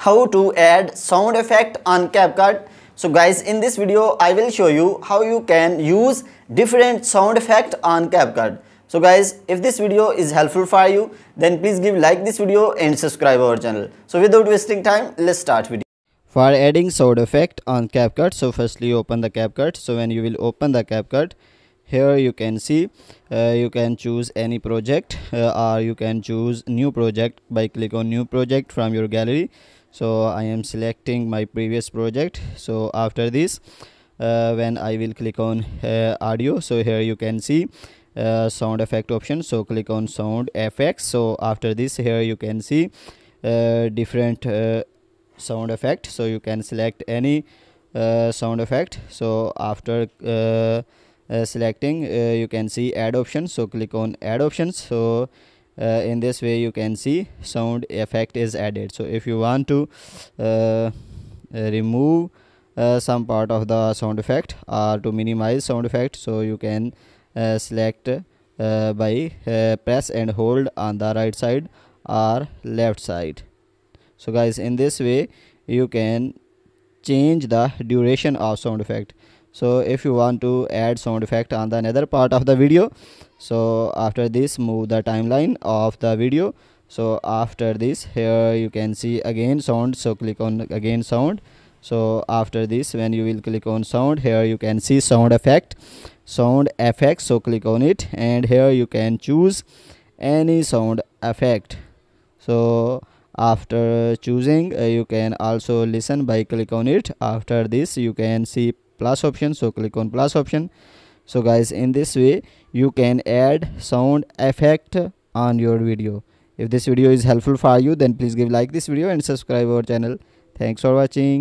how to add sound effect on CapCut. So guys, in this video I will show you how you can use different sound effect on CapCut. So guys, if this video is helpful for you, then please give like this video and subscribe our channel. So without wasting time, let's start video. For adding sound effect on CapCut, so firstly open the CapCut. So when you will open the CapCut, here you can see you can choose any project or you can choose new project by click on new project from your gallery. So I am selecting my previous project. So after this when I will click on audio, so here you can see sound effect option. So click on sound effects. So after this here you can see different sound effect. So you can select any sound effect. So after selecting you can see add options. So click on add options. So in this way you can see sound effect is added. So if you want to remove some part of the sound effect or to minimize sound effect, so you can select by press and hold on the right side or left side. So guys, in this way you can change the duration of sound effect. So if you want to add sound effect on the another part of the video, so after this move the timeline of the video. So after this here you can see again sound. So click on again sound. So after this when you will click on sound, here you can see sound effect, sound effects. So click on it and here you can choose any sound effect. So after choosing you can also listen by click on it. After this you can see plus option. So click on plus option. So guys, in this way you can add sound effect on your video. If this video is helpful for you, then please give like this video and subscribe our channel. Thanks for watching.